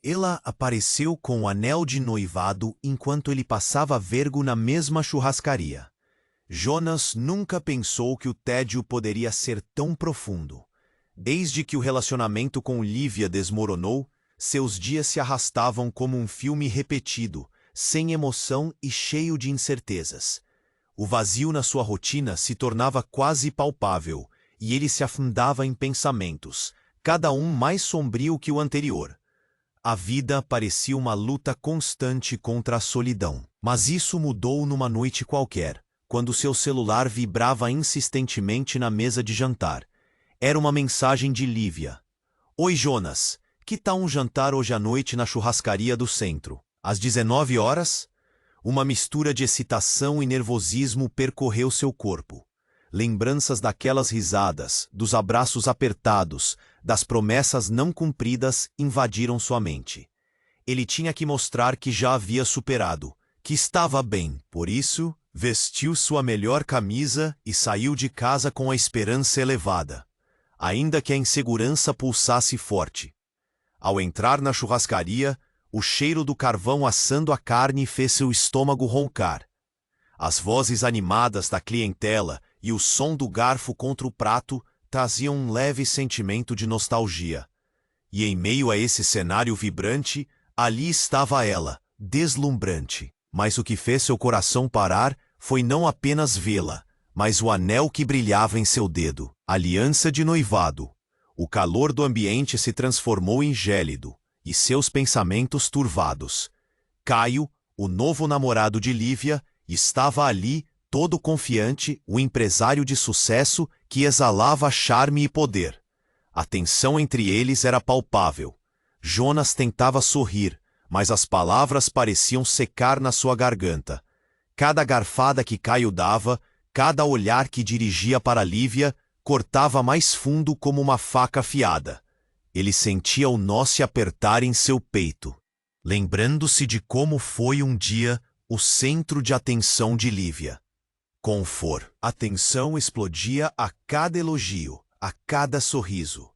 Ela apareceu com o anel de noivado enquanto ele passava vergo na mesma churrascaria. Jonas nunca pensou que o tédio poderia ser tão profundo. Desde que o relacionamento com Lívia desmoronou, seus dias se arrastavam como um filme repetido, sem emoção e cheio de incertezas. O vazio na sua rotina se tornava quase palpável, e ele se afundava em pensamentos, cada um mais sombrio que o anterior. A vida parecia uma luta constante contra a solidão. Mas isso mudou numa noite qualquer, quando seu celular vibrava insistentemente na mesa de jantar. Era uma mensagem de Lívia. Oi, Jonas. Que tal um jantar hoje à noite na churrascaria do centro? Às 19 horas? Uma mistura de excitação e nervosismo percorreu seu corpo. Lembranças daquelas risadas, dos abraços apertados, das promessas não cumpridas invadiram sua mente. Ele tinha que mostrar que já havia superado, que estava bem. Por isso, vestiu sua melhor camisa e saiu de casa com a esperança elevada, ainda que a insegurança pulsasse forte. Ao entrar na churrascaria, o cheiro do carvão assando a carne fez seu estômago roncar. As vozes animadas da clientela e o som do garfo contra o prato traziam um leve sentimento de nostalgia. E em meio a esse cenário vibrante, ali estava ela, deslumbrante. Mas o que fez seu coração parar foi não apenas vê-la, mas o anel que brilhava em seu dedo, aliança de noivado. O calor do ambiente se transformou em gélido, e seus pensamentos turvados. Caio, o novo namorado de Lívia, estava ali, todo confiante, o empresário de sucesso que exalava charme e poder. A tensão entre eles era palpável. Jonas tentava sorrir, mas as palavras pareciam secar na sua garganta. Cada garfada que Caio dava, cada olhar que dirigia para Lívia, cortava mais fundo como uma faca afiada. Ele sentia o nó se apertar em seu peito, lembrando-se de como foi um dia o centro de atenção de Lívia. A tensão explodia a cada elogio, a cada sorriso.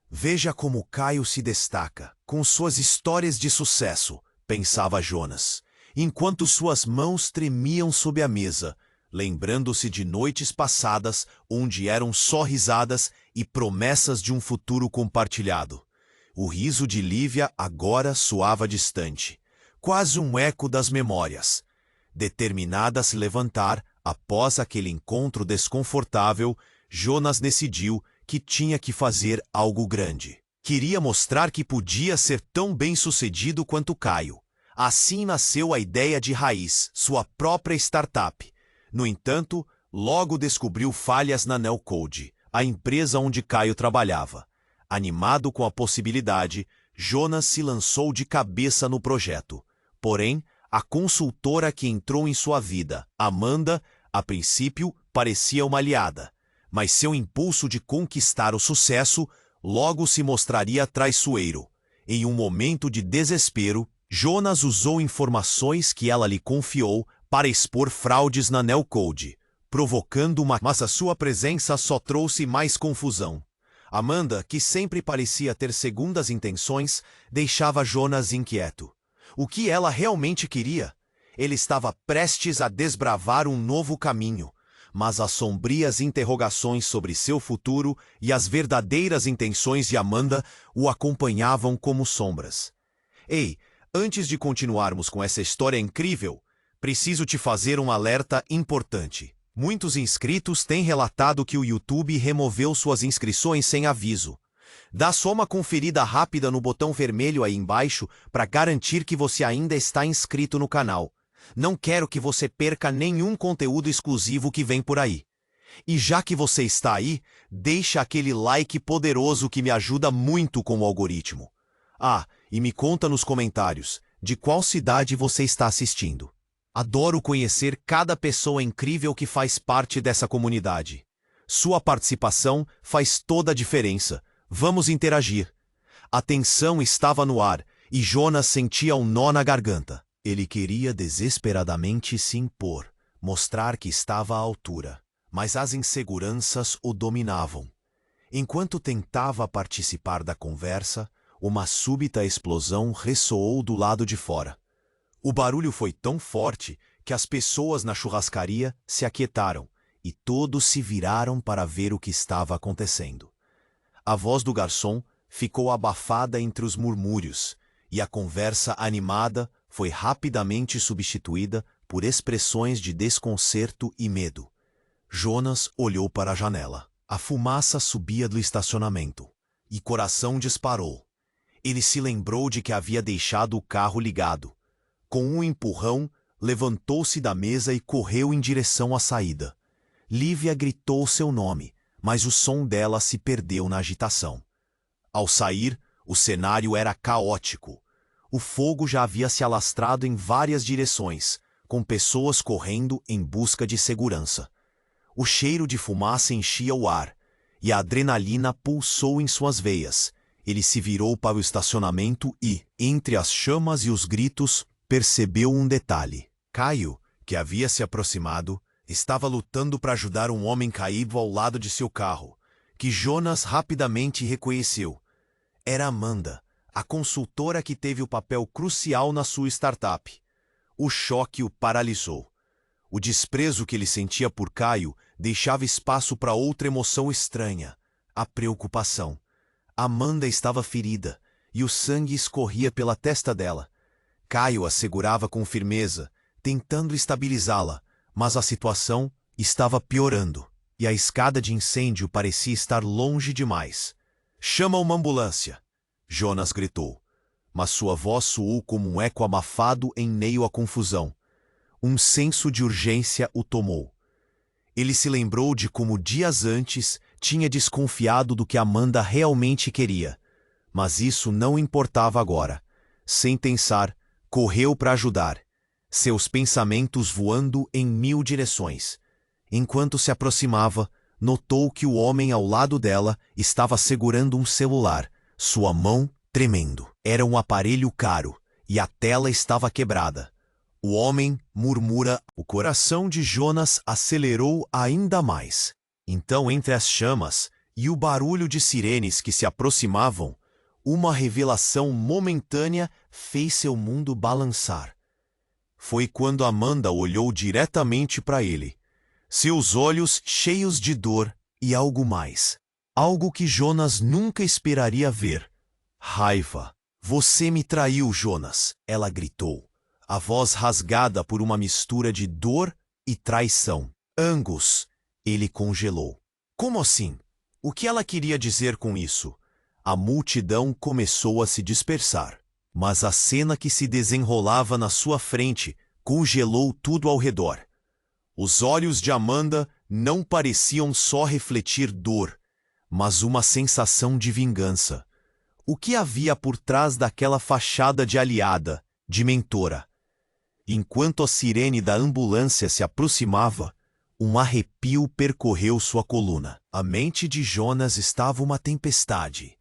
Veja como Caio se destaca, com suas histórias de sucesso, pensava Jonas, enquanto suas mãos tremiam sob a mesa, lembrando-se de noites passadas onde eram só risadas e promessas de um futuro compartilhado. O riso de Lívia agora soava distante, quase um eco das memórias. Determinada a se levantar, após aquele encontro desconfortável, Jonas decidiu que tinha que fazer algo grande. Queria mostrar que podia ser tão bem-sucedido quanto Caio. Assim nasceu a ideia de Raiz, sua própria startup. No entanto, logo descobriu falhas na Nelcode, a empresa onde Caio trabalhava. Animado com a possibilidade, Jonas se lançou de cabeça no projeto. Porém, a consultora que entrou em sua vida, Amanda, a princípio parecia uma aliada, mas seu impulso de conquistar o sucesso logo se mostraria traiçoeiro. Em um momento de desespero, Jonas usou informações que ela lhe confiou para expor fraudes na Nelcode, provocando mas a sua presença só trouxe mais confusão. Amanda, que sempre parecia ter segundas intenções, deixava Jonas inquieto. O que ela realmente queria? Ele estava prestes a desbravar um novo caminho, mas as sombrias interrogações sobre seu futuro e as verdadeiras intenções de Amanda o acompanhavam como sombras. Ei, antes de continuarmos com essa história incrível, preciso te fazer um alerta importante. Muitos inscritos têm relatado que o YouTube removeu suas inscrições sem aviso. Dá só uma conferida rápida no botão vermelho aí embaixo para garantir que você ainda está inscrito no canal. Não quero que você perca nenhum conteúdo exclusivo que vem por aí. E já que você está aí, deixa aquele like poderoso que me ajuda muito com o algoritmo. Ah, e me conta nos comentários de qual cidade você está assistindo. Adoro conhecer cada pessoa incrível que faz parte dessa comunidade. Sua participação faz toda a diferença. Vamos interagir. A tensão estava no ar e Jonas sentia um nó na garganta. Ele queria desesperadamente se impor, mostrar que estava à altura, mas as inseguranças o dominavam. Enquanto tentava participar da conversa, uma súbita explosão ressoou do lado de fora. O barulho foi tão forte que as pessoas na churrascaria se aquietaram e todos se viraram para ver o que estava acontecendo. A voz do garçom ficou abafada entre os murmúrios e a conversa animada foi rapidamente substituída por expressões de desconcerto e medo. Jonas olhou para a janela. A fumaça subia do estacionamento e coração disparou. Ele se lembrou de que havia deixado o carro ligado. Com um empurrão, levantou-se da mesa e correu em direção à saída. Lívia gritou seu nome, mas o som dela se perdeu na agitação. Ao sair, o cenário era caótico. O fogo já havia se alastrado em várias direções, com pessoas correndo em busca de segurança. O cheiro de fumaça enchia o ar, e a adrenalina pulsou em suas veias. Ele se virou para o estacionamento e, entre as chamas e os gritos, percebeu um detalhe. Caio, que havia se aproximado, estava lutando para ajudar um homem caído ao lado de seu carro, que Jonas rapidamente reconheceu. Era Amanda, a consultora que teve o papel crucial na sua startup. O choque o paralisou. O desprezo que ele sentia por Caio deixava espaço para outra emoção estranha, a preocupação. Amanda estava ferida, e o sangue escorria pela testa dela. Caio a segurava com firmeza, tentando estabilizá-la, mas a situação estava piorando, e a escada de incêndio parecia estar longe demais. "Chama uma ambulância!" Jonas gritou, mas sua voz soou como um eco abafado em meio à confusão. Um senso de urgência o tomou. Ele se lembrou de como dias antes tinha desconfiado do que Amanda realmente queria, mas isso não importava agora. Sem pensar, correu para ajudar, seus pensamentos voando em 1000 direções. Enquanto se aproximava, notou que o homem ao lado dela estava segurando um celular, sua mão tremendo. Era um aparelho caro, e a tela estava quebrada. O homem murmura. O coração de Jonas acelerou ainda mais. Então, entre as chamas e o barulho de sirenes que se aproximavam, uma revelação momentânea fez seu mundo balançar. Foi quando Amanda olhou diretamente para ele, seus olhos cheios de dor e algo mais. Algo que Jonas nunca esperaria ver. Raiva. "Você me traiu, Jonas!" ela gritou, a voz rasgada por uma mistura de dor e traição. "Angus!" Ele congelou. Como assim? O que ela queria dizer com isso? A multidão começou a se dispersar, mas a cena que se desenrolava na sua frente congelou tudo ao redor. Os olhos de Amanda não pareciam só refletir dor, mas uma sensação de vingança. O que havia por trás daquela fachada de aliada, de mentora? Enquanto a sirene da ambulância se aproximava, um arrepio percorreu sua coluna. A mente de Jonas estava uma tempestade.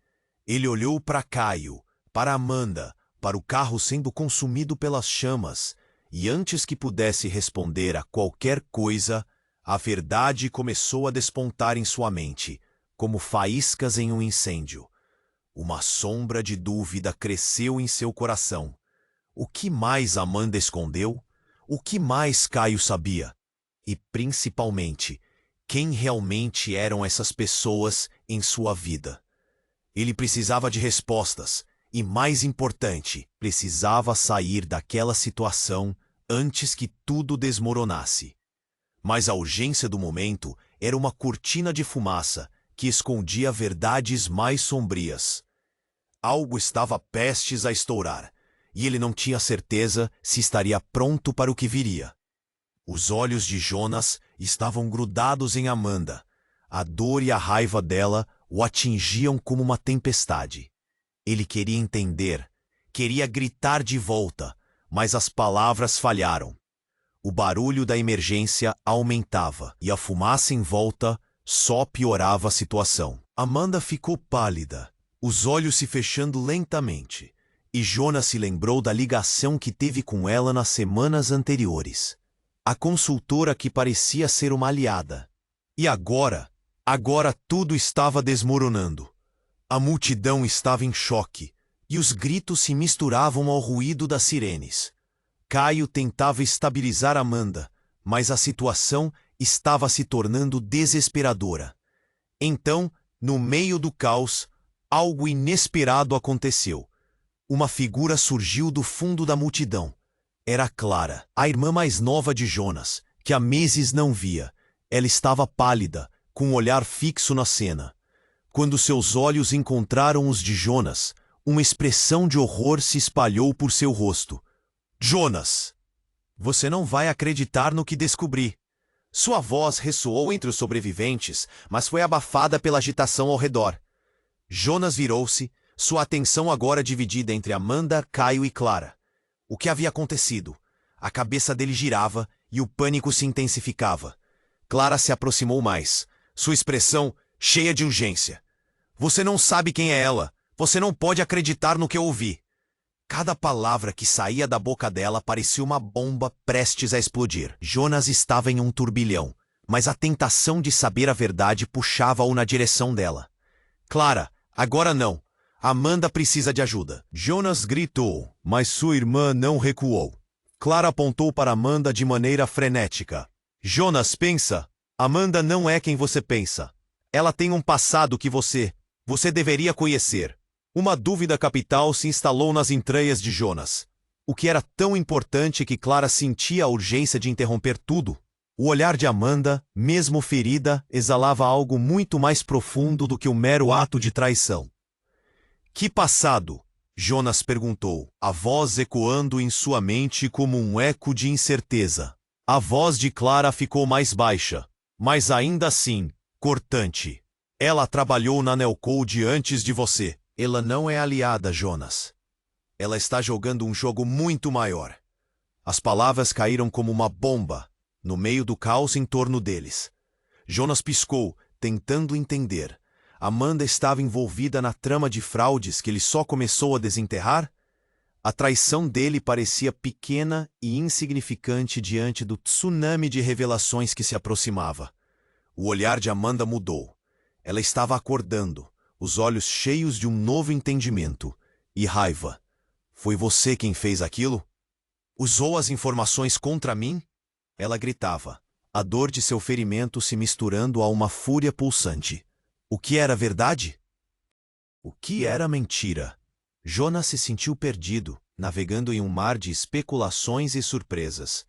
Ele olhou para Caio, para Amanda, para o carro sendo consumido pelas chamas, e antes que pudesse responder a qualquer coisa, a verdade começou a despontar em sua mente, como faíscas em um incêndio. Uma sombra de dúvida cresceu em seu coração. O que mais Amanda escondeu? O que mais Caio sabia? E, principalmente, quem realmente eram essas pessoas em sua vida? Ele precisava de respostas e, mais importante, precisava sair daquela situação antes que tudo desmoronasse. Mas a urgência do momento era uma cortina de fumaça que escondia verdades mais sombrias. Algo estava prestes a estourar, e ele não tinha certeza se estaria pronto para o que viria. Os olhos de Jonas estavam grudados em Amanda. A dor e a raiva dela o atingiam como uma tempestade. Ele queria entender, queria gritar de volta, mas as palavras falharam. O barulho da emergência aumentava e a fumaça em volta só piorava a situação. Amanda ficou pálida, os olhos se fechando lentamente, e Jonas se lembrou da ligação que teve com ela nas semanas anteriores. A consultora que parecia ser uma aliada. E agora tudo estava desmoronando. A multidão estava em choque, e os gritos se misturavam ao ruído das sirenes. Caio tentava estabilizar Amanda, mas a situação estava se tornando desesperadora. Então, no meio do caos, algo inesperado aconteceu. Uma figura surgiu do fundo da multidão. Era Clara, a irmã mais nova de Jonas, que há meses não via. Ela estava pálida, com um olhar fixo na cena. Quando seus olhos encontraram os de Jonas, uma expressão de horror se espalhou por seu rosto. Jonas! Você não vai acreditar no que descobri. Sua voz ressoou entre os sobreviventes, mas foi abafada pela agitação ao redor. Jonas virou-se, sua atenção agora dividida entre Amanda, Caio e Clara. O que havia acontecido? A cabeça dele girava e o pânico se intensificava. Clara se aproximou mais, sua expressão cheia de urgência. Você não sabe quem é ela. Você não pode acreditar no que eu ouvi. Cada palavra que saía da boca dela parecia uma bomba prestes a explodir. Jonas estava em um turbilhão, mas a tentação de saber a verdade puxava-o na direção dela. Clara, agora não. Amanda precisa de ajuda. Jonas gritou, mas sua irmã não recuou. Clara apontou para Amanda de maneira frenética. Jonas, pensa. Amanda não é quem você pensa. Ela tem um passado que você deveria conhecer. Uma dúvida capital se instalou nas entranhas de Jonas. O que era tão importante que Clara sentia a urgência de interromper tudo? O olhar de Amanda, mesmo ferida, exalava algo muito mais profundo do que o mero ato de traição. Que passado? Jonas perguntou, a voz ecoando em sua mente como um eco de incerteza. A voz de Clara ficou mais baixa, mas ainda assim, cortante. Ela trabalhou na Nelcode antes de você. Ela não é aliada, Jonas. Ela está jogando um jogo muito maior. As palavras caíram como uma bomba, no meio do caos em torno deles. Jonas piscou, tentando entender. Amanda estava envolvida na trama de fraudes que ele só começou a desenterrar? A traição dele parecia pequena e insignificante diante do tsunami de revelações que se aproximava. O olhar de Amanda mudou. Ela estava acordando, os olhos cheios de um novo entendimento e raiva. Foi você quem fez aquilo? Usou as informações contra mim? Ela gritava, a dor de seu ferimento se misturando a uma fúria pulsante. O que era verdade? O que era mentira? Jonas se sentiu perdido, navegando em um mar de especulações e surpresas.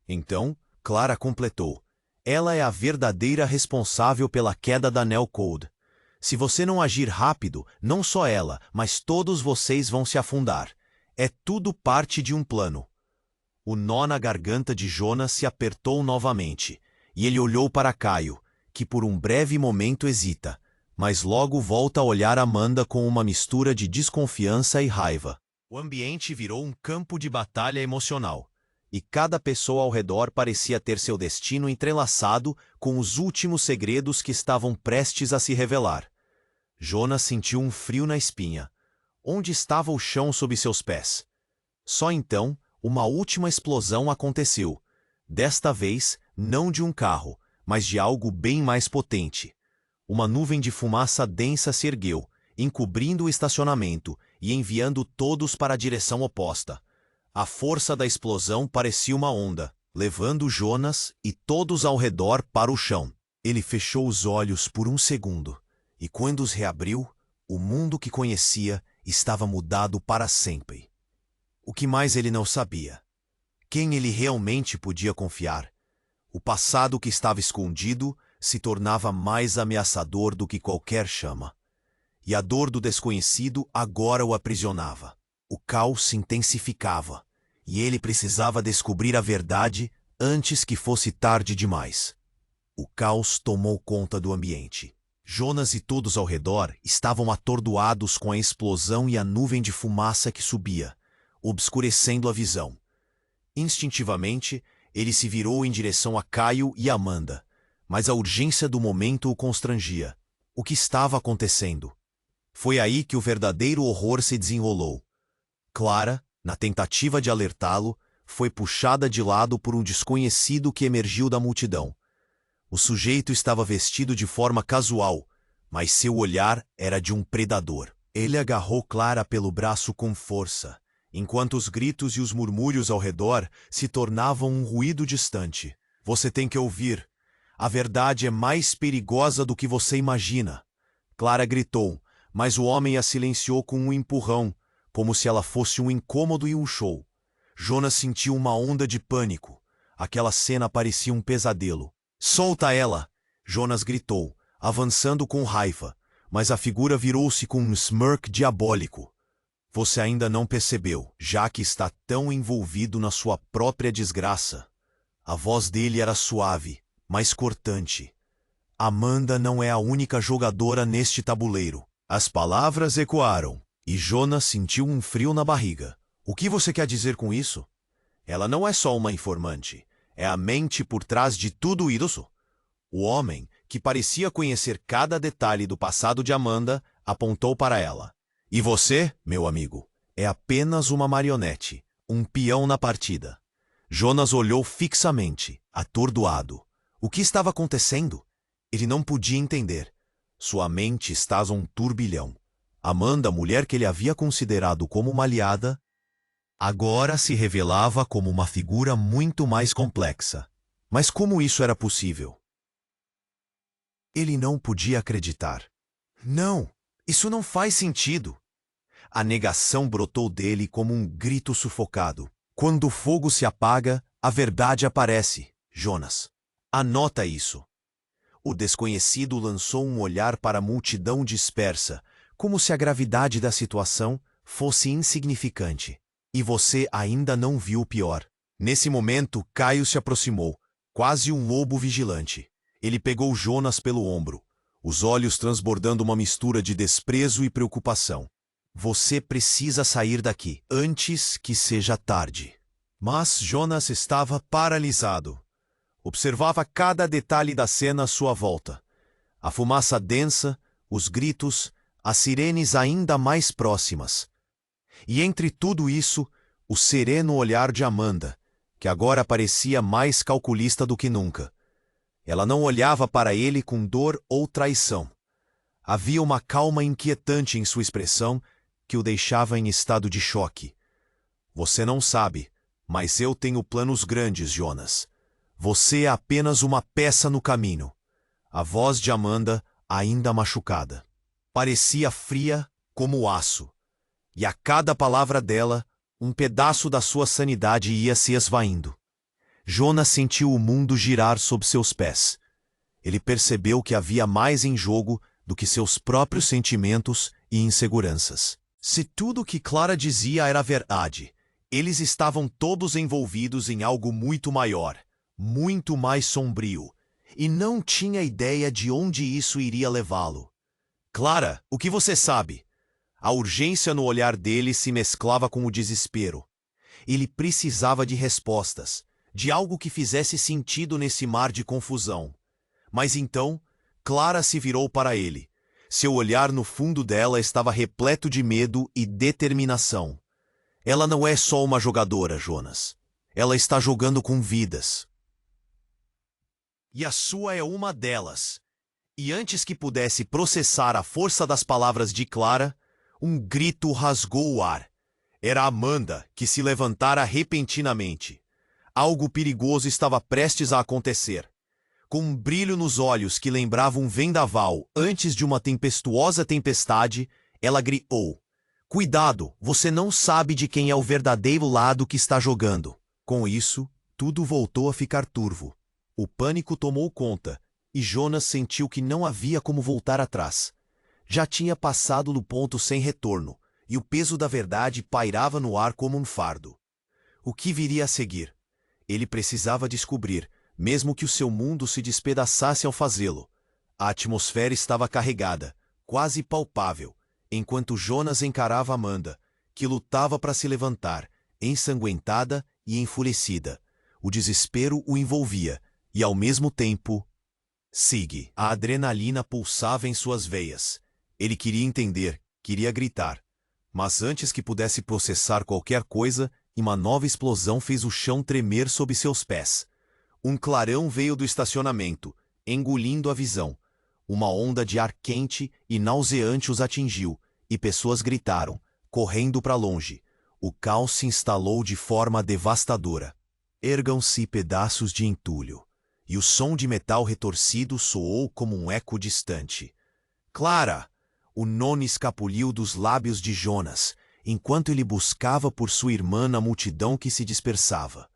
Então, Clara completou. Ela é a verdadeira responsável pela queda da Nelcode. Se você não agir rápido, não só ela, mas todos vocês vão se afundar. É tudo parte de um plano. O nó na garganta de Jonas se apertou novamente, e ele olhou para Caio, que por um breve momento hesita, mas logo volta a olhar Amanda com uma mistura de desconfiança e raiva. O ambiente virou um campo de batalha emocional, e cada pessoa ao redor parecia ter seu destino entrelaçado com os últimos segredos que estavam prestes a se revelar. Jonas sentiu um frio na espinha. Onde estava o chão sob seus pés? Só então, uma última explosão aconteceu. Desta vez, não de um carro, mas de algo bem mais potente. Uma nuvem de fumaça densa se ergueu, encobrindo o estacionamento e enviando todos para a direção oposta. A força da explosão parecia uma onda, levando Jonas e todos ao redor para o chão. Ele fechou os olhos por um segundo. E quando os reabriu, o mundo que conhecia estava mudado para sempre. O que mais ele não sabia? Quem ele realmente podia confiar? O passado que estava escondido se tornava mais ameaçador do que qualquer chama. E a dor do desconhecido agora o aprisionava. O caos se intensificava, e ele precisava descobrir a verdade antes que fosse tarde demais. O caos tomou conta do ambiente. Jonas e todos ao redor estavam atordoados com a explosão e a nuvem de fumaça que subia, obscurecendo a visão. Instintivamente, ele se virou em direção a Caio e Amanda, mas a urgência do momento o constrangia. O que estava acontecendo? Foi aí que o verdadeiro horror se desenrolou. Clara, na tentativa de alertá-lo, foi puxada de lado por um desconhecido que emergiu da multidão. O sujeito estava vestido de forma casual, mas seu olhar era de um predador. Ele agarrou Clara pelo braço com força, enquanto os gritos e os murmúrios ao redor se tornavam um ruído distante. Você tem que ouvir. A verdade é mais perigosa do que você imagina. Clara gritou, mas o homem a silenciou com um empurrão, como se ela fosse um incômodo e um show. Jonas sentiu uma onda de pânico. Aquela cena parecia um pesadelo. Solta ela! Jonas gritou, avançando com raiva, mas a figura virou-se com um smirk diabólico. Você ainda não percebeu, já que está tão envolvido na sua própria desgraça. A voz dele era suave, mas cortante. Amanda não é a única jogadora neste tabuleiro. As palavras ecoaram, e Jonas sentiu um frio na barriga. O que você quer dizer com isso? Ela não é só uma informante. É a mente por trás de tudo isso. O homem, que parecia conhecer cada detalhe do passado de Amanda, apontou para ela. E você, meu amigo, é apenas uma marionete, um peão na partida. Jonas olhou fixamente, atordoado. O que estava acontecendo? Ele não podia entender. Sua mente estava um turbilhão. Amanda, a mulher que ele havia considerado como uma aliada, agora se revelava como uma figura muito mais complexa. Mas como isso era possível? Ele não podia acreditar. Não, isso não faz sentido. A negação brotou dele como um grito sufocado. Quando o fogo se apaga, a verdade aparece, Jonas. Anota isso. O desconhecido lançou um olhar para a multidão dispersa, como se a gravidade da situação fosse insignificante. E você ainda não viu o pior. Nesse momento, Caio se aproximou, quase um lobo vigilante. Ele pegou Jonas pelo ombro, os olhos transbordando uma mistura de desprezo e preocupação. Você precisa sair daqui, antes que seja tarde. Mas Jonas estava paralisado. Observava cada detalhe da cena à sua volta. A fumaça densa, os gritos, as sirenes ainda mais próximas. E entre tudo isso, o sereno olhar de Amanda, que agora parecia mais calculista do que nunca. Ela não olhava para ele com dor ou traição. Havia uma calma inquietante em sua expressão que o deixava em estado de choque. Você não sabe, mas eu tenho planos grandes, Jonas. Você é apenas uma peça no caminho. A voz de Amanda, ainda machucada, parecia fria como aço. E a cada palavra dela, um pedaço da sua sanidade ia se esvaindo. Jonas sentiu o mundo girar sob seus pés. Ele percebeu que havia mais em jogo do que seus próprios sentimentos e inseguranças. Se tudo o que Clara dizia era verdade, eles estavam todos envolvidos em algo muito maior, muito mais sombrio, e não tinha ideia de onde isso iria levá-lo. Clara, o que você sabe? A urgência no olhar dele se mesclava com o desespero. Ele precisava de respostas, de algo que fizesse sentido nesse mar de confusão. Mas então, Clara se virou para ele. Seu olhar no fundo dela estava repleto de medo e determinação. Ela não é só uma jogadora, Jonas. Ela está jogando com vidas. E a sua é uma delas. E antes que pudesse processar a força das palavras de Clara, um grito rasgou o ar. Era Amanda, que se levantara repentinamente. Algo perigoso estava prestes a acontecer. Com um brilho nos olhos que lembrava um vendaval antes de uma tempestuosa tempestade, ela gritou: "Cuidado, você não sabe de quem é o verdadeiro lado que está jogando." Com isso, tudo voltou a ficar turvo. O pânico tomou conta, e Jonas sentiu que não havia como voltar atrás. Já tinha passado do ponto sem retorno, e o peso da verdade pairava no ar como um fardo. O que viria a seguir? Ele precisava descobrir, mesmo que o seu mundo se despedaçasse ao fazê-lo. A atmosfera estava carregada, quase palpável, enquanto Jonas encarava Amanda, que lutava para se levantar, ensanguentada e enfurecida. O desespero o envolvia, e ao mesmo tempo... Sigue. A adrenalina pulsava em suas veias. Ele queria entender, queria gritar. Mas antes que pudesse processar qualquer coisa, uma nova explosão fez o chão tremer sob seus pés. Um clarão veio do estacionamento, engolindo a visão. Uma onda de ar quente e nauseante os atingiu, e pessoas gritaram, correndo para longe. O caos se instalou de forma devastadora. Ergam-se pedaços de entulho, e o som de metal retorcido soou como um eco distante. Clara! O nome escapuliu dos lábios de Jonas, enquanto ele buscava por sua irmã na multidão que se dispersava.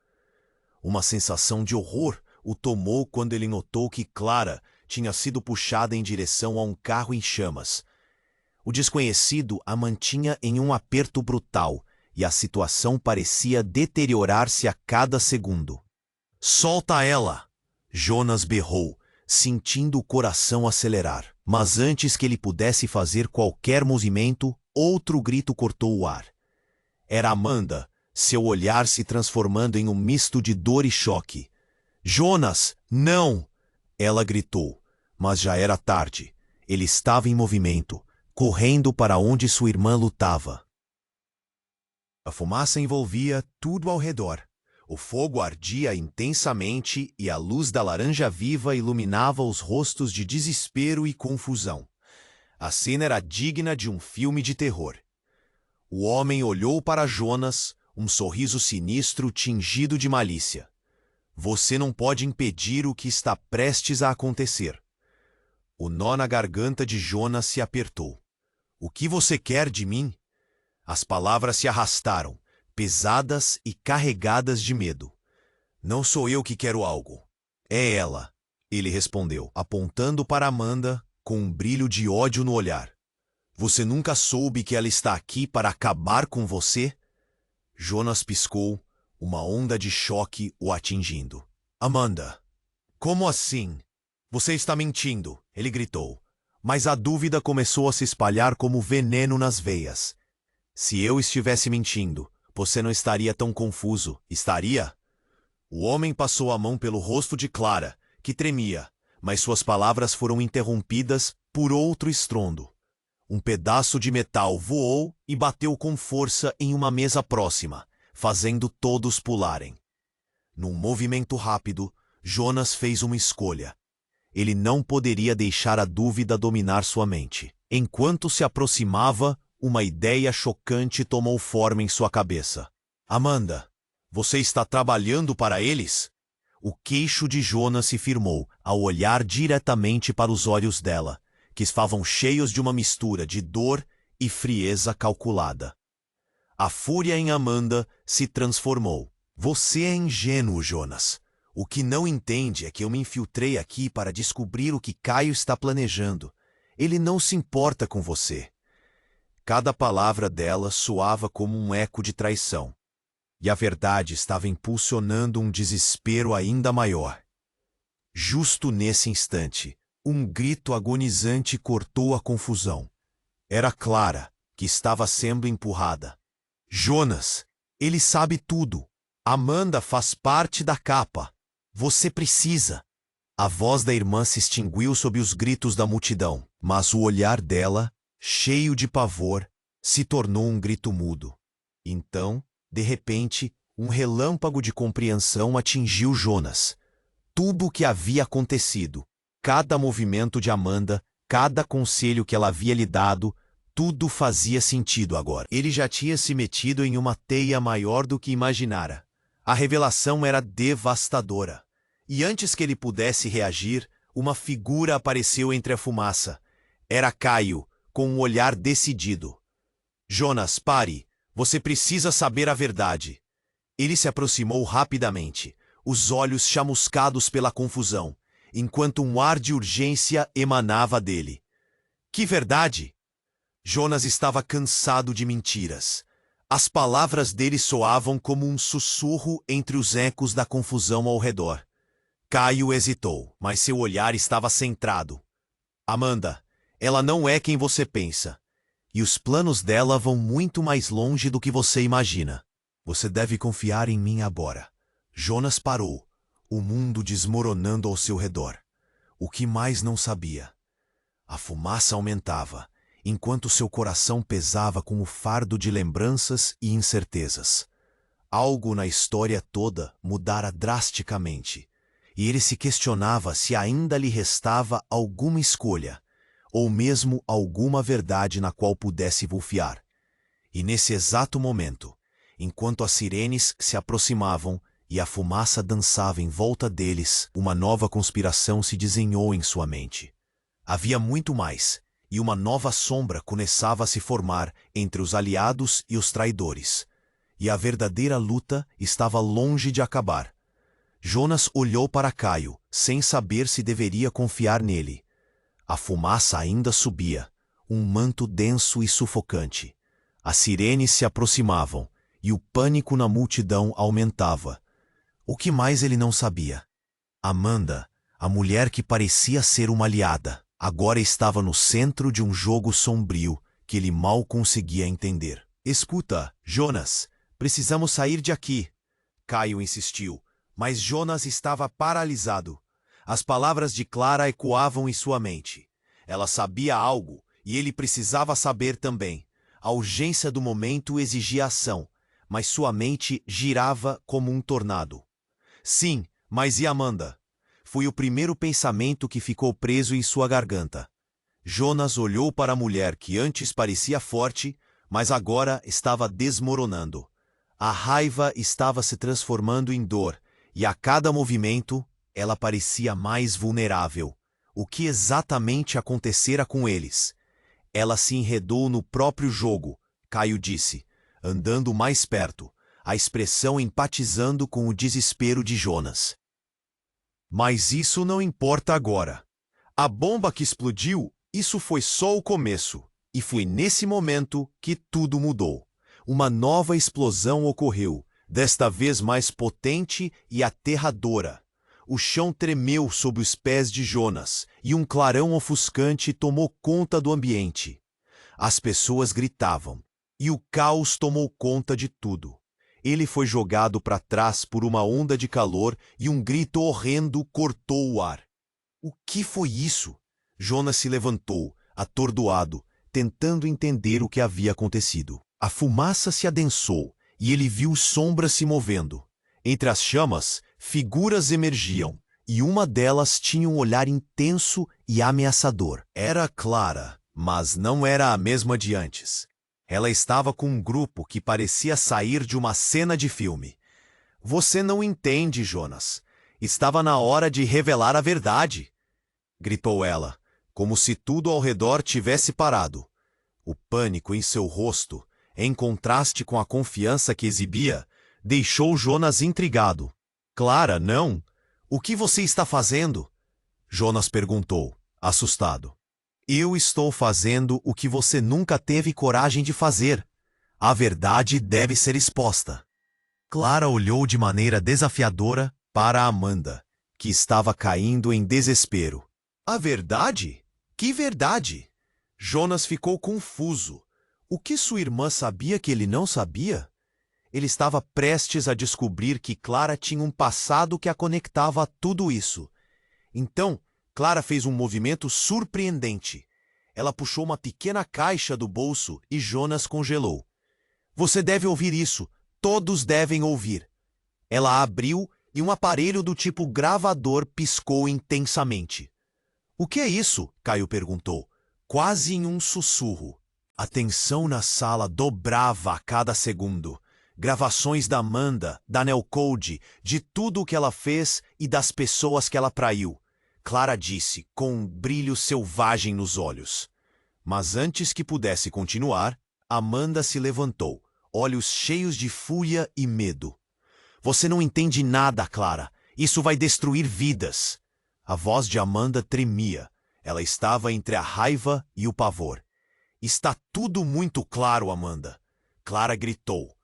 Uma sensação de horror o tomou quando ele notou que Clara tinha sido puxada em direção a um carro em chamas. O desconhecido a mantinha em um aperto brutal, e a situação parecia deteriorar-se a cada segundo. "Solta ela!" Jonas berrou, sentindo o coração acelerar. Mas antes que ele pudesse fazer qualquer movimento, outro grito cortou o ar. Era Amanda, seu olhar se transformando em um misto de dor e choque. "Jonas, não!" Ela gritou, mas já era tarde. Ele estava em movimento, correndo para onde sua irmã lutava. A fumaça envolvia tudo ao redor. O fogo ardia intensamente e a luz da laranja viva iluminava os rostos de desespero e confusão. A cena era digna de um filme de terror. O homem olhou para Jonas, um sorriso sinistro tingido de malícia. "Você não pode impedir o que está prestes a acontecer." O nó na garganta de Jonas se apertou. "O que você quer de mim?" As palavras se arrastaram, pesadas e carregadas de medo. "Não sou eu que quero algo. É ela," ele respondeu, apontando para Amanda com um brilho de ódio no olhar. "Você nunca soube que ela está aqui para acabar com você?" Jonas piscou, uma onda de choque o atingindo. "Amanda, como assim? Você está mentindo," ele gritou. Mas a dúvida começou a se espalhar como veneno nas veias. "Se eu estivesse mentindo, você não estaria tão confuso, estaria?" O homem passou a mão pelo rosto de Clara, que tremia, mas suas palavras foram interrompidas por outro estrondo. Um pedaço de metal voou e bateu com força em uma mesa próxima, fazendo todos pularem. Num movimento rápido, Jonas fez uma escolha. Ele não poderia deixar a dúvida dominar sua mente. Enquanto se aproximava, uma ideia chocante tomou forma em sua cabeça. "Amanda, você está trabalhando para eles?" O queixo de Jonas se firmou ao olhar diretamente para os olhos dela, que estavam cheios de uma mistura de dor e frieza calculada. A fúria em Amanda se transformou. "Você é ingênuo, Jonas. O que não entende é que eu me infiltrei aqui para descobrir o que Caio está planejando. Ele não se importa com você." Cada palavra dela soava como um eco de traição. E a verdade estava impulsionando um desespero ainda maior. Justo nesse instante, um grito agonizante cortou a confusão. Era Clara, que estava sendo empurrada. "Jonas, ele sabe tudo. Amanda faz parte da capa. Você precisa." A voz da irmã se extinguiu sob os gritos da multidão, mas o olhar dela, cheio de pavor, se tornou um grito mudo. Então, de repente, um relâmpago de compreensão atingiu Jonas. Tudo o que havia acontecido, cada movimento de Amanda, cada conselho que ela havia lhe dado, tudo fazia sentido agora. Ele já tinha se metido em uma teia maior do que imaginara. A revelação era devastadora. E antes que ele pudesse reagir, uma figura apareceu entre a fumaça. Era Caio, com um olhar decidido. "Jonas, pare. Você precisa saber a verdade." Ele se aproximou rapidamente, os olhos chamuscados pela confusão, enquanto um ar de urgência emanava dele. "Que verdade?" Jonas estava cansado de mentiras. As palavras dele soavam como um sussurro entre os ecos da confusão ao redor. Caio hesitou, mas seu olhar estava centrado. "Amanda, ela não é quem você pensa. E os planos dela vão muito mais longe do que você imagina. Você deve confiar em mim agora." Jonas parou, o mundo desmoronando ao seu redor. O que mais não sabia? A fumaça aumentava, enquanto seu coração pesava com o fardo de lembranças e incertezas. Algo na história toda mudara drasticamente, e ele se questionava se ainda lhe restava alguma escolha, ou mesmo alguma verdade na qual pudesse confiar. E nesse exato momento, enquanto as sirenes se aproximavam e a fumaça dançava em volta deles, uma nova conspiração se desenhou em sua mente. Havia muito mais, e uma nova sombra começava a se formar entre os aliados e os traidores. E a verdadeira luta estava longe de acabar. Jonas olhou para Caio, sem saber se deveria confiar nele. A fumaça ainda subia, um manto denso e sufocante. As sirenes se aproximavam, e o pânico na multidão aumentava. O que mais ele não sabia? Amanda, a mulher que parecia ser uma aliada, agora estava no centro de um jogo sombrio que ele mal conseguia entender. Escuta, Jonas, precisamos sair de aqui. Caio insistiu, mas Jonas estava paralisado. As palavras de Clara ecoavam em sua mente. Ela sabia algo, e ele precisava saber também. A urgência do momento exigia ação, mas sua mente girava como um tornado. Sim, mas e Amanda? Foi o primeiro pensamento que ficou preso em sua garganta. Jonas olhou para a mulher que antes parecia forte, mas agora estava desmoronando. A raiva estava se transformando em dor, e a cada movimento, ela parecia mais vulnerável. O que exatamente acontecera com eles? Ela se enredou no próprio jogo, Caio disse, andando mais perto, a expressão empatizando com o desespero de Jonas. Mas isso não importa agora. A bomba que explodiu, isso foi só o começo, e foi nesse momento que tudo mudou. Uma nova explosão ocorreu, desta vez mais potente e aterradora. O chão tremeu sob os pés de Jonas, e um clarão ofuscante tomou conta do ambiente. As pessoas gritavam, e o caos tomou conta de tudo. Ele foi jogado para trás por uma onda de calor e um grito horrendo cortou o ar. O que foi isso? Jonas se levantou, atordoado, tentando entender o que havia acontecido. A fumaça se adensou, e ele viu sombras se movendo. Entre as chamas, figuras emergiam, e uma delas tinha um olhar intenso e ameaçador. Era Clara, mas não era a mesma de antes. Ela estava com um grupo que parecia sair de uma cena de filme. Você não entende, Jonas. Estava na hora de revelar a verdade, gritou ela, como se tudo ao redor tivesse parado. O pânico em seu rosto, em contraste com a confiança que exibia, deixou Jonas intrigado. Clara, não. O que você está fazendo? Jonas perguntou, assustado. Eu estou fazendo o que você nunca teve coragem de fazer. A verdade deve ser exposta. Clara olhou de maneira desafiadora para Amanda, que estava caindo em desespero. A verdade? Que verdade? Jonas ficou confuso. O que sua irmã sabia que ele não sabia? Ele estava prestes a descobrir que Clara tinha um passado que a conectava a tudo isso. Então, Clara fez um movimento surpreendente. Ela puxou uma pequena caixa do bolso e Jonas congelou. Você deve ouvir isso. Todos devem ouvir. Ela abriu e um aparelho do tipo gravador piscou intensamente. O que é isso? Caio perguntou, quase em um sussurro. A tensão na sala dobrava a cada segundo. Gravações da Amanda, da Nelcode, de tudo o que ela fez e das pessoas que ela traiu. Clara disse, com um brilho selvagem nos olhos. Mas antes que pudesse continuar, Amanda se levantou, olhos cheios de fúria e medo. Você não entende nada, Clara. Isso vai destruir vidas. A voz de Amanda tremia. Ela estava entre a raiva e o pavor. Está tudo muito claro, Amanda. Clara gritou.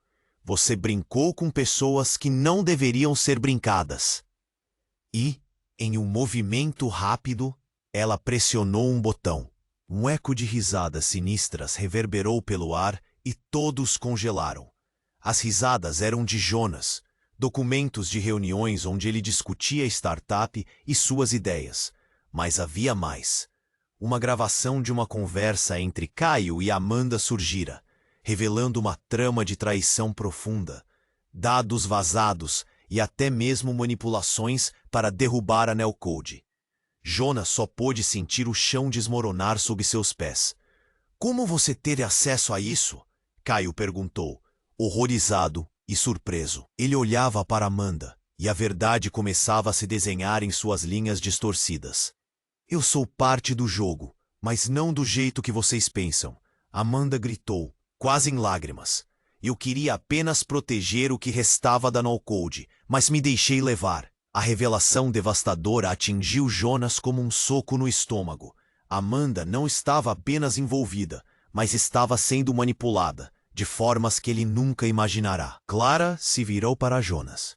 Você brincou com pessoas que não deveriam ser brincadas. E, em um movimento rápido, ela pressionou um botão. Um eco de risadas sinistras reverberou pelo ar e todos congelaram. As risadas eram de Jonas, documentos de reuniões onde ele discutia a startup e suas ideias. Mas havia mais. Uma gravação de uma conversa entre Caio e Amanda surgira, revelando uma trama de traição profunda, dados vazados e até mesmo manipulações para derrubar a Nelcode. Jonas só pôde sentir o chão desmoronar sob seus pés. Como você teve acesso a isso? Caio perguntou, horrorizado e surpreso. Ele olhava para Amanda, e a verdade começava a se desenhar em suas linhas distorcidas. Eu sou parte do jogo, mas não do jeito que vocês pensam. Amanda gritou, quase em lágrimas. Eu queria apenas proteger o que restava da No-Code, mas me deixei levar. A revelação devastadora atingiu Jonas como um soco no estômago. Amanda não estava apenas envolvida, mas estava sendo manipulada, de formas que ele nunca imaginará. Clara se virou para Jonas.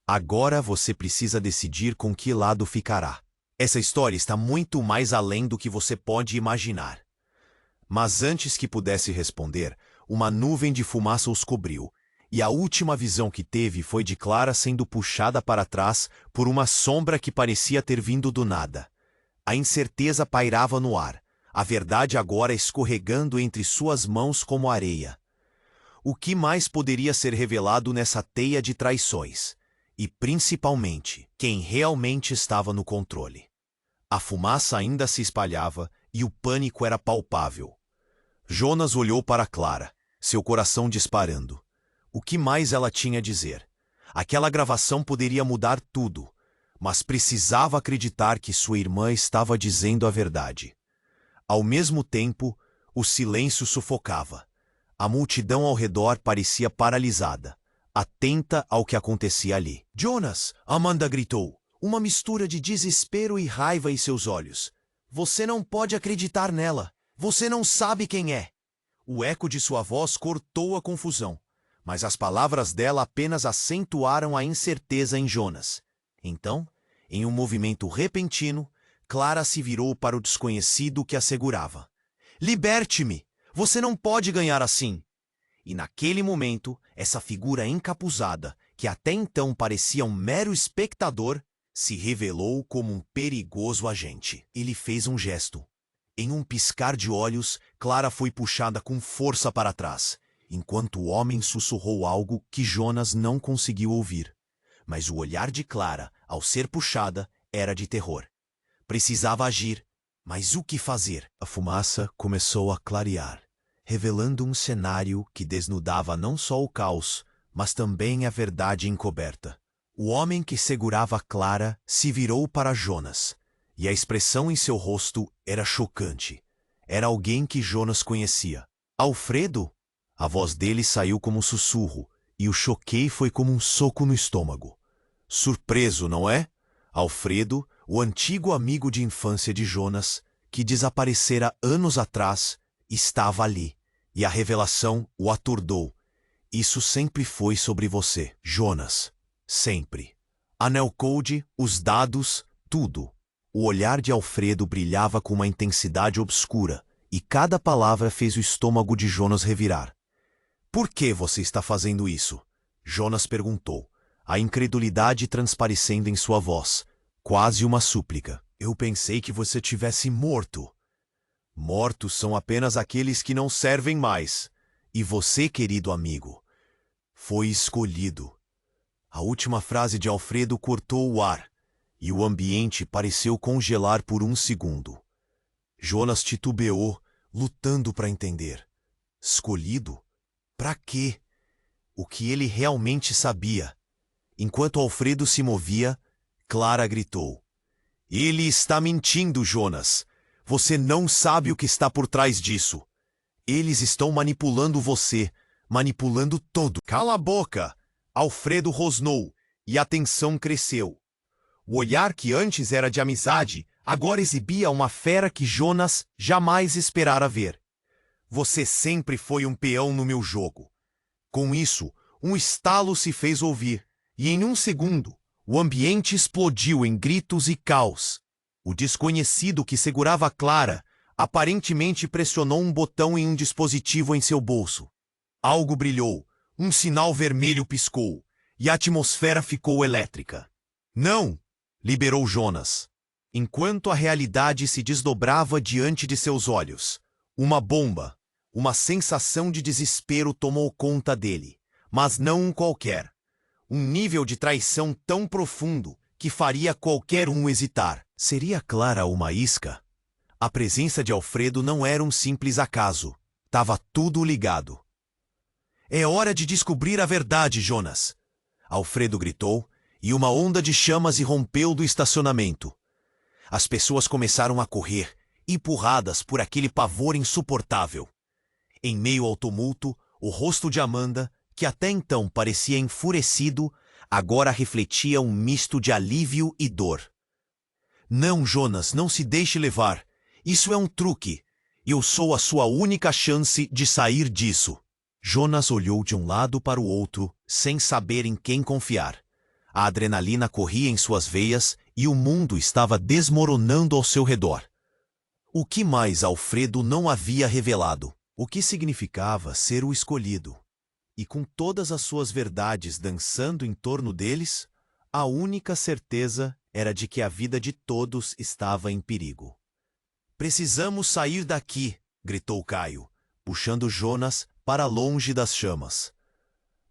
Agora você precisa decidir com que lado ficará. Essa história está muito mais além do que você pode imaginar. Mas antes que pudesse responder, uma nuvem de fumaça os cobriu, e a última visão que teve foi de Clara sendo puxada para trás por uma sombra que parecia ter vindo do nada. A incerteza pairava no ar, a verdade agora escorregando entre suas mãos como areia. O que mais poderia ser revelado nessa teia de traições? E, principalmente, quem realmente estava no controle? A fumaça ainda se espalhava e o pânico era palpável. Jonas olhou para Clara, seu coração disparando. O que mais ela tinha a dizer? Aquela gravação poderia mudar tudo, mas precisava acreditar que sua irmã estava dizendo a verdade. Ao mesmo tempo, o silêncio sufocava. A multidão ao redor parecia paralisada, atenta ao que acontecia ali. Jonas! Amanda gritou, uma mistura de desespero e raiva em seus olhos. Você não pode acreditar nela. Você não sabe quem é. O eco de sua voz cortou a confusão, mas as palavras dela apenas acentuaram a incerteza em Jonas. Então, em um movimento repentino, Clara se virou para o desconhecido que a segurava. Liberte-me! Você não pode ganhar assim! E naquele momento, essa figura encapuzada, que até então parecia um mero espectador, se revelou como um perigoso agente. Ele fez um gesto. Em um piscar de olhos, Clara foi puxada com força para trás, enquanto o homem sussurrou algo que Jonas não conseguiu ouvir. Mas o olhar de Clara, ao ser puxada, era de terror. Precisava agir, mas o que fazer? A fumaça começou a clarear, revelando um cenário que desnudava não só o caos, mas também a verdade encoberta. O homem que segurava Clara se virou para Jonas, e a expressão em seu rosto era chocante. Era alguém que Jonas conhecia. Alfredo? A voz dele saiu como um sussurro, e o choquei foi como um soco no estômago. Surpreso, não é? Alfredo, o antigo amigo de infância de Jonas, que desaparecera anos atrás, estava ali, e a revelação o aturdou. Isso sempre foi sobre você, Jonas. Sempre. A No-Code, os dados, tudo. O olhar de Alfredo brilhava com uma intensidade obscura, e cada palavra fez o estômago de Jonas revirar. Por que você está fazendo isso? Jonas perguntou, a incredulidade transparecendo em sua voz, quase uma súplica. Eu pensei que você tivesse morto. Mortos são apenas aqueles que não servem mais. E você, querido amigo, foi escolhido. A última frase de Alfredo cortou o ar, e o ambiente pareceu congelar por um segundo. Jonas titubeou, lutando para entender. Escolhido? Para quê? O que ele realmente sabia? Enquanto Alfredo se movia, Clara gritou. Ele está mentindo, Jonas. Você não sabe o que está por trás disso. Eles estão manipulando você, manipulando todo. Cala a boca! Alfredo rosnou, e a tensão cresceu. O olhar que antes era de amizade, agora exibia uma fera que Jonas jamais esperara ver. Você sempre foi um peão no meu jogo. Com isso, um estalo se fez ouvir, e em um segundo, o ambiente explodiu em gritos e caos. O desconhecido que segurava Clara aparentemente pressionou um botão em um dispositivo em seu bolso. Algo brilhou, um sinal vermelho piscou, e a atmosfera ficou elétrica. Não! Liberou Jonas. Enquanto a realidade se desdobrava diante de seus olhos, uma bomba, uma sensação de desespero tomou conta dele, mas não um qualquer. Um nível de traição tão profundo que faria qualquer um hesitar. Seria Clara uma isca? A presença de Alfredo não era um simples acaso. Tava tudo ligado. É hora de descobrir a verdade, Jonas! Alfredo gritou, e uma onda de chamas irrompeu do estacionamento. As pessoas começaram a correr, empurradas por aquele pavor insuportável. Em meio ao tumulto, o rosto de Amanda, que até então parecia enfurecido, agora refletia um misto de alívio e dor. Não, Jonas, não se deixe levar. Isso é um truque. Eu sou a sua única chance de sair disso. Jonas olhou de um lado para o outro, sem saber em quem confiar. A adrenalina corria em suas veias e o mundo estava desmoronando ao seu redor. O que mais Alfredo não havia revelado? O que significava ser o escolhido? E com todas as suas verdades dançando em torno deles, a única certeza era de que a vida de todos estava em perigo. Precisamos sair daqui, gritou Caio, puxando Jonas para longe das chamas.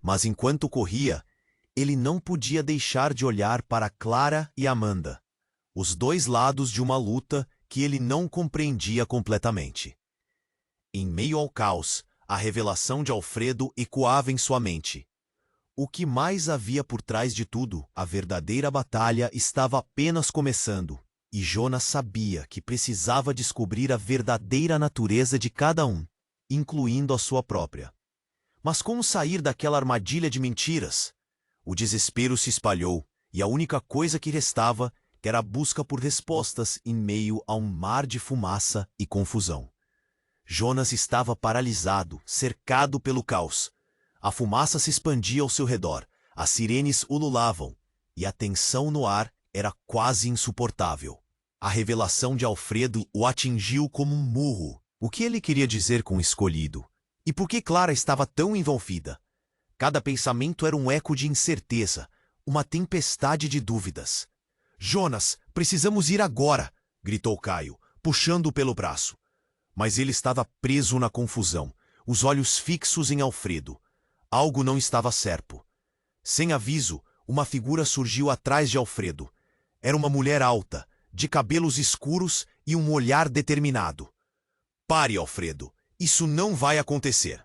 Mas enquanto corria, ele não podia deixar de olhar para Clara e Amanda, os dois lados de uma luta que ele não compreendia completamente. Em meio ao caos, a revelação de Alfredo ecoava em sua mente. O que mais havia por trás de tudo? A verdadeira batalha estava apenas começando, e Jonas sabia que precisava descobrir a verdadeira natureza de cada um, incluindo a sua própria. Mas como sair daquela armadilha de mentiras? O desespero se espalhou, e a única coisa que restava era a busca por respostas em meio a um mar de fumaça e confusão. Jonas estava paralisado, cercado pelo caos. A fumaça se expandia ao seu redor, as sirenes ululavam, e a tensão no ar era quase insuportável. A revelação de Alfredo o atingiu como um murro. O que ele queria dizer com escolhido? E por que Clara estava tão envolvida? Cada pensamento era um eco de incerteza, uma tempestade de dúvidas. Jonas, precisamos ir agora! Gritou Caio, puxando-o pelo braço. Mas ele estava preso na confusão, os olhos fixos em Alfredo. Algo não estava certo. Sem aviso, uma figura surgiu atrás de Alfredo. Era uma mulher alta, de cabelos escuros e um olhar determinado. Pare, Alfredo. Isso não vai acontecer.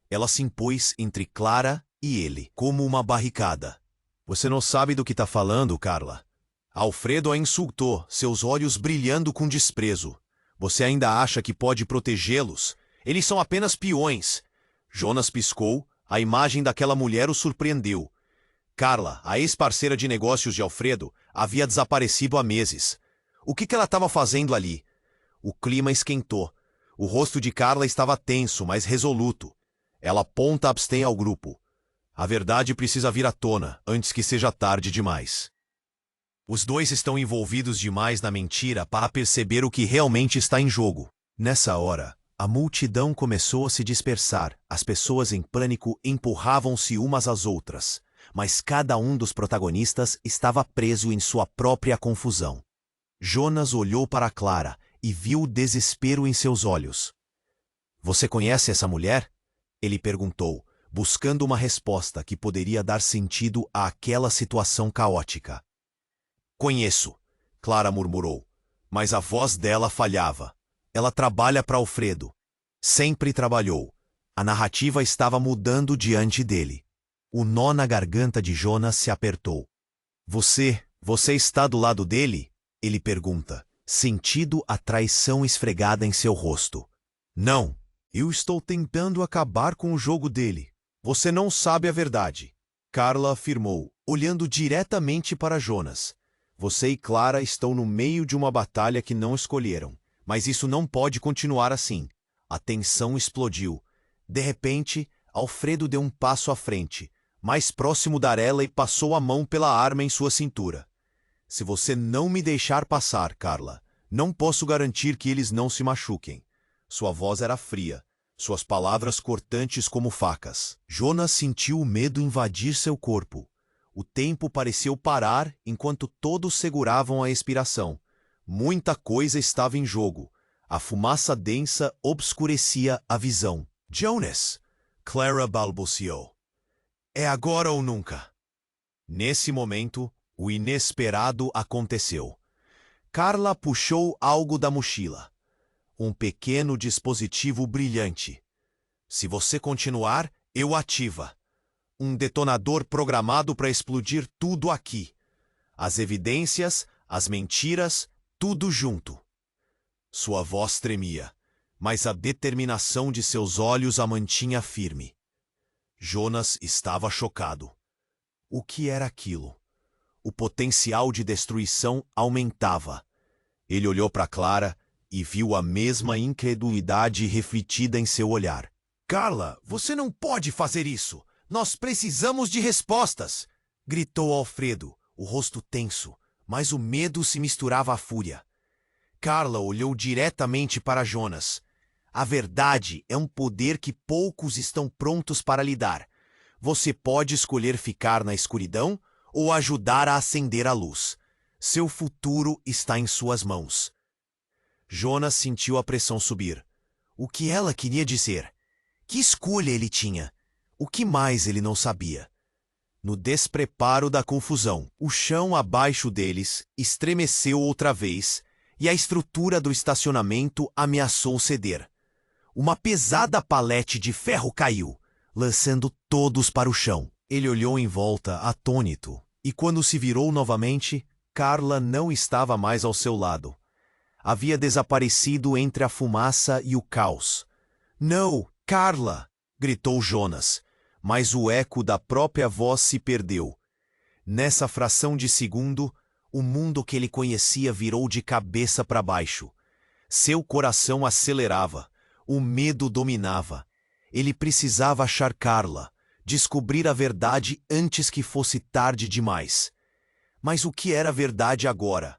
Ela se impôs entre Clara e ele, como uma barricada. Você não sabe do que está falando, Carla. Alfredo a insultou, seus olhos brilhando com desprezo. Você ainda acha que pode protegê-los? Eles são apenas peões. Jonas piscou, a imagem daquela mulher o surpreendeu. Carla, a ex-parceira de negócios de Alfredo, havia desaparecido há meses. O que ela estava fazendo ali? O clima esquentou. O rosto de Carla estava tenso, mas resoluto. Ela aponta abstém ao grupo. A verdade precisa vir à tona, antes que seja tarde demais. Os dois estão envolvidos demais na mentira para perceber o que realmente está em jogo. Nessa hora, a multidão começou a se dispersar. As pessoas em pânico empurravam-se umas às outras, mas cada um dos protagonistas estava preso em sua própria confusão. Jonas olhou para Clara e viu o desespero em seus olhos. Você conhece essa mulher? Ele perguntou, buscando uma resposta que poderia dar sentido àquela situação caótica. Conheço, Clara murmurou, mas a voz dela falhava. Ela trabalha para Alfredo. Sempre trabalhou. A narrativa estava mudando diante dele. O nó na garganta de Jonas se apertou. Você está do lado dele? Ele pergunta, sentindo a traição esfregada em seu rosto. Não, eu estou tentando acabar com o jogo dele. Você não sabe a verdade, Carla afirmou, olhando diretamente para Jonas. Você e Clara estão no meio de uma batalha que não escolheram, mas isso não pode continuar assim. A tensão explodiu. De repente, Alfredo deu um passo à frente, mais próximo da Arela e passou a mão pela arma em sua cintura. Se você não me deixar passar, Carla, não posso garantir que eles não se machuquem. Sua voz era fria, suas palavras cortantes como facas. Jonas sentiu o medo invadir seu corpo. O tempo pareceu parar enquanto todos seguravam a expiração. Muita coisa estava em jogo. A fumaça densa obscurecia a visão. Jonas! Clara balbuciou. É agora ou nunca. Nesse momento, o inesperado aconteceu. Carla puxou algo da mochila. Um pequeno dispositivo brilhante. Se você continuar, eu ativa. Um detonador programado para explodir tudo aqui. As evidências, as mentiras, tudo junto. Sua voz tremia, mas a determinação de seus olhos a mantinha firme. Jonas estava chocado. O que era aquilo? O potencial de destruição aumentava. Ele olhou para Clara e viu a mesma incredulidade refletida em seu olhar. Carla, você não pode fazer isso! Nós precisamos de respostas! Gritou Alfredo, o rosto tenso, mas o medo se misturava à fúria. Carla olhou diretamente para Jonas. A verdade é um poder que poucos estão prontos para lidar. Você pode escolher ficar na escuridão ou ajudar a acender a luz. Seu futuro está em suas mãos. Jonas sentiu a pressão subir. O que ela queria dizer? Que escolha ele tinha? O que mais ele não sabia? No despreparo da confusão, o chão abaixo deles estremeceu outra vez e a estrutura do estacionamento ameaçou ceder. Uma pesada palete de ferro caiu, lançando todos para o chão. Ele olhou em volta, atônito, e quando se virou novamente, Carla não estava mais ao seu lado. Havia desaparecido entre a fumaça e o caos. Não, Carla! Gritou Jonas, mas o eco da própria voz se perdeu. Nessa fração de segundo, o mundo que ele conhecia virou de cabeça para baixo. Seu coração acelerava, o medo dominava. Ele precisava achar Carla, descobrir a verdade antes que fosse tarde demais. Mas o que era verdade agora?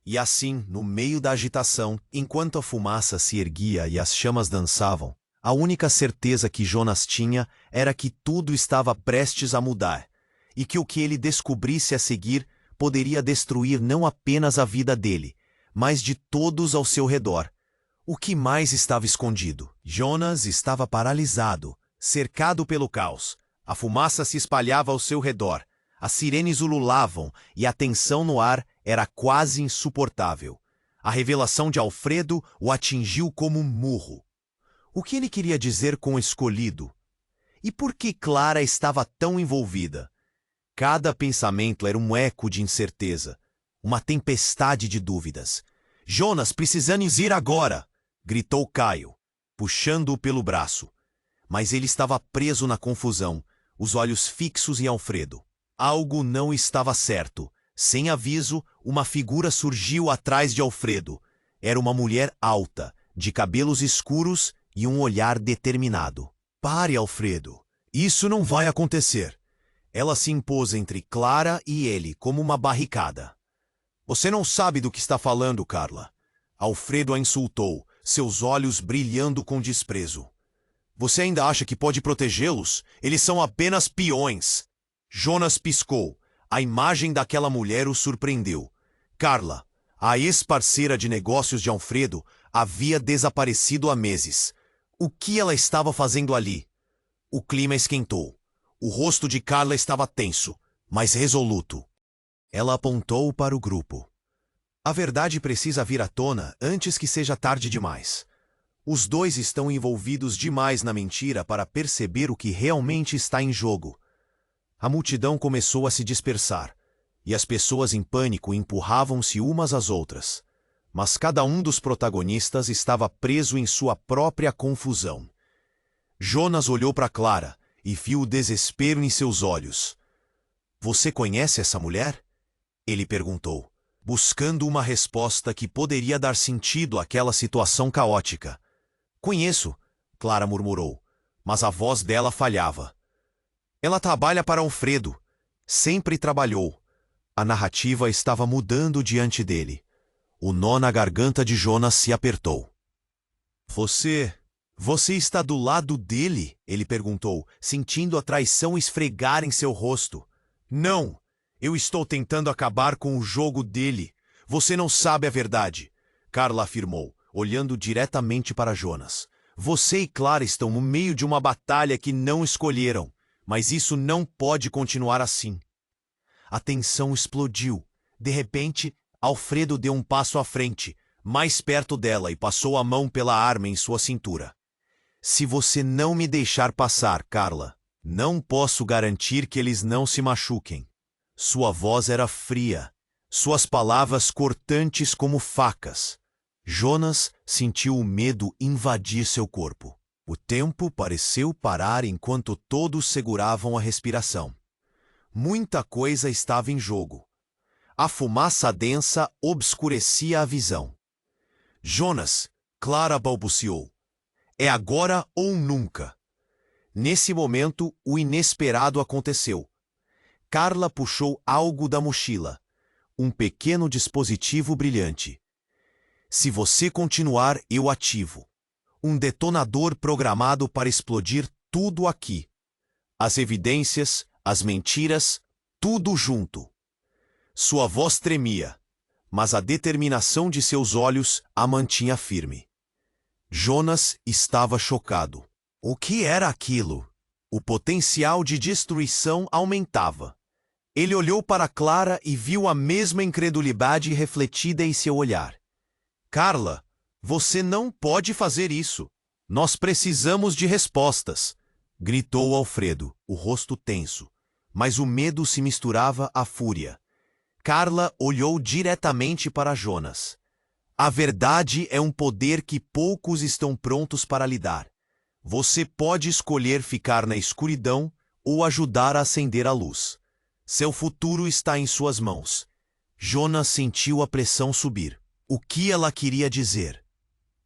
E assim, no meio da agitação, enquanto a fumaça se erguia e as chamas dançavam, a única certeza que Jonas tinha era que tudo estava prestes a mudar, e que o que ele descobrisse a seguir poderia destruir não apenas a vida dele, mas de todos ao seu redor. O que mais estava escondido? Jonas estava paralisado, cercado pelo caos. A fumaça se espalhava ao seu redor, as sirenes ululavam e a tensão no ar era quase insuportável. A revelação de Alfredo o atingiu como um murro. O que ele queria dizer com escolhido? E por que Clara estava tão envolvida? Cada pensamento era um eco de incerteza, uma tempestade de dúvidas. Jonas, precisamos ir agora! Gritou Caio, puxando-o pelo braço. Mas ele estava preso na confusão, os olhos fixos em Alfredo. Algo não estava certo. Sem aviso, uma figura surgiu atrás de Alfredo. Era uma mulher alta, de cabelos escuros e um olhar determinado. Pare, Alfredo. Isso não vai acontecer. Ela se impôs entre Clara e ele como uma barricada. Você não sabe do que está falando, Carla. Alfredo a insultou, seus olhos brilhando com desprezo. Você ainda acha que pode protegê-los? Eles são apenas peões. Jonas piscou. A imagem daquela mulher o surpreendeu. Carla, a ex-parceira de negócios de Alfredo, havia desaparecido há meses. O que ela estava fazendo ali? O clima esquentou. O rosto de Carla estava tenso, mas resoluto. Ela apontou para o grupo. A verdade precisa vir à tona antes que seja tarde demais. Os dois estão envolvidos demais na mentira para perceber o que realmente está em jogo. A multidão começou a se dispersar, e as pessoas em pânico empurravam-se umas às outras. Mas cada um dos protagonistas estava preso em sua própria confusão. Jonas olhou para Clara e viu o desespero em seus olhos. Você conhece essa mulher? Ele perguntou, buscando uma resposta que poderia dar sentido àquela situação caótica. Conheço, Clara murmurou, mas a voz dela falhava. Ela trabalha para Alfredo. Sempre trabalhou. A narrativa estava mudando diante dele. O nó na garganta de Jonas se apertou. Você está do lado dele? Ele perguntou, sentindo a traição esfregar em seu rosto. Não, eu estou tentando acabar com o jogo dele. Você não sabe a verdade, Carla afirmou, olhando diretamente para Jonas. Você e Clara estão no meio de uma batalha que não escolheram, mas isso não pode continuar assim. A tensão explodiu. De repente, Alfredo deu um passo à frente, mais perto dela, e passou a mão pela arma em sua cintura. Se você não me deixar passar, Carla, não posso garantir que eles não se machuquem. Sua voz era fria, suas palavras cortantes como facas. Jonas sentiu o medo invadir seu corpo. O tempo pareceu parar enquanto todos seguravam a respiração. Muita coisa estava em jogo. A fumaça densa obscurecia a visão. Jonas, Clara balbuciou. É agora ou nunca. Nesse momento, o inesperado aconteceu. Carla puxou algo da mochila. Um pequeno dispositivo brilhante. Se você continuar, eu ativo. Um detonador programado para explodir tudo aqui. As evidências, as mentiras, tudo junto. Sua voz tremia, mas a determinação de seus olhos a mantinha firme. Jonas estava chocado. O que era aquilo? O potencial de destruição aumentava. Ele olhou para Clara e viu a mesma incredulidade refletida em seu olhar. Carla, você não pode fazer isso. Nós precisamos de respostas, gritou Alfredo, o rosto tenso, mas o medo se misturava à fúria. Carla olhou diretamente para Jonas. A verdade é um poder que poucos estão prontos para lidar. Você pode escolher ficar na escuridão ou ajudar a acender a luz. Seu futuro está em suas mãos. Jonas sentiu a pressão subir. O que ela queria dizer?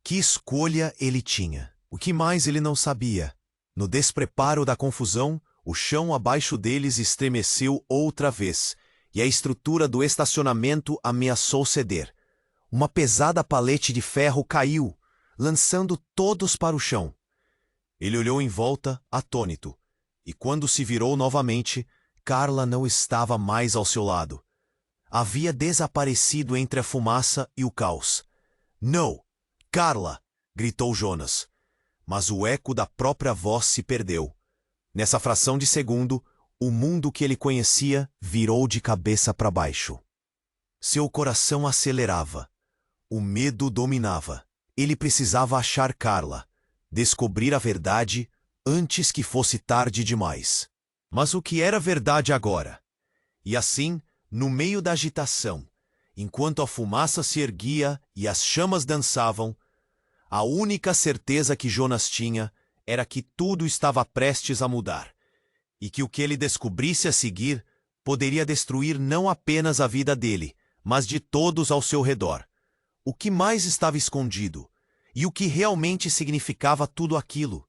Que escolha ele tinha? O que mais ele não sabia? No despreparo da confusão, o chão abaixo deles estremeceu outra vez, e a estrutura do estacionamento ameaçou ceder. Uma pesada palete de ferro caiu, lançando todos para o chão. Ele olhou em volta, atônito, e quando se virou novamente, Carla não estava mais ao seu lado. Havia desaparecido entre a fumaça e o caos. Não! Carla! Gritou Jonas. Mas o eco da própria voz se perdeu. Nessa fração de segundo, o mundo que ele conhecia virou de cabeça para baixo. Seu coração acelerava. O medo dominava. Ele precisava achar Carla, descobrir a verdade antes que fosse tarde demais. Mas o que era verdade agora? E assim, no meio da agitação, enquanto a fumaça se erguia e as chamas dançavam, a única certeza que Jonas tinha era que tudo estava prestes a mudar, e que o que ele descobrisse a seguir poderia destruir não apenas a vida dele, mas de todos ao seu redor. O que mais estava escondido? E o que realmente significava tudo aquilo?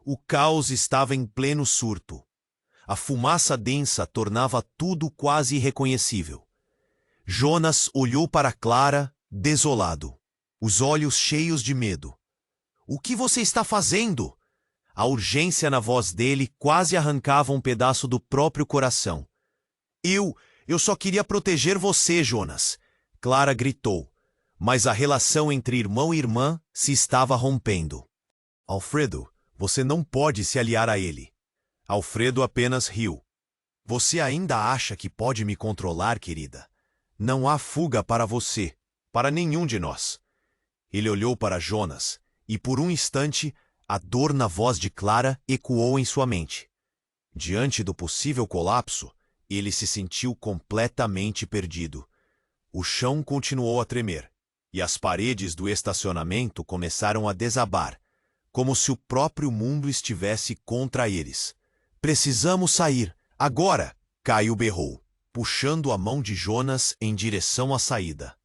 O caos estava em pleno surto. A fumaça densa tornava tudo quase irreconhecível. Jonas olhou para Clara, desolado, os olhos cheios de medo. O que você está fazendo? A urgência na voz dele quase arrancava um pedaço do próprio coração. Eu só queria proteger você, Jonas, Clara gritou, mas a relação entre irmão e irmã se estava rompendo. Alfredo, você não pode se aliar a ele. Alfredo apenas riu. Você ainda acha que pode me controlar, querida? Não há fuga para você, para nenhum de nós. Ele olhou para Jonas, e por um instante, a dor na voz de Clara ecoou em sua mente. Diante do possível colapso, ele se sentiu completamente perdido. O chão continuou a tremer, e as paredes do estacionamento começaram a desabar, como se o próprio mundo estivesse contra eles. Precisamos sair, agora! Caio berrou, puxando a mão de Jonas em direção à saída.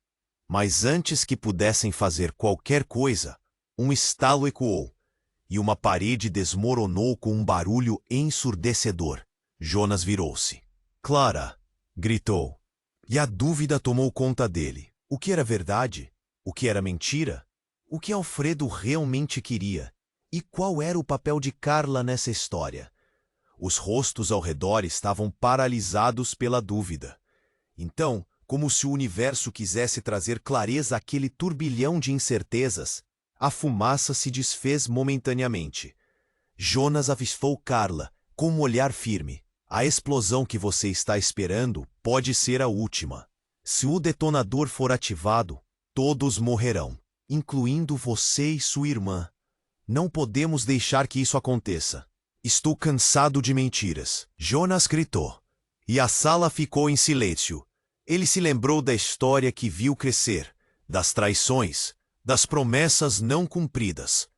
Mas antes que pudessem fazer qualquer coisa, um estalo ecoou, e uma parede desmoronou com um barulho ensurdecedor. Jonas virou-se. Clara! Gritou. E a dúvida tomou conta dele. O que era verdade? O que era mentira? O que Alfredo realmente queria? E qual era o papel de Carla nessa história? Os rostos ao redor estavam paralisados pela dúvida. Então, como se o universo quisesse trazer clareza àquele turbilhão de incertezas, a fumaça se desfez momentaneamente. Jonas avistou Carla, com um olhar firme. A explosão que você está esperando pode ser a última. Se o detonador for ativado, todos morrerão, incluindo você e sua irmã. Não podemos deixar que isso aconteça. Estou cansado de mentiras. Jonas gritou. E a sala ficou em silêncio. Ele se lembrou da história que viu crescer, das traições, das promessas não cumpridas.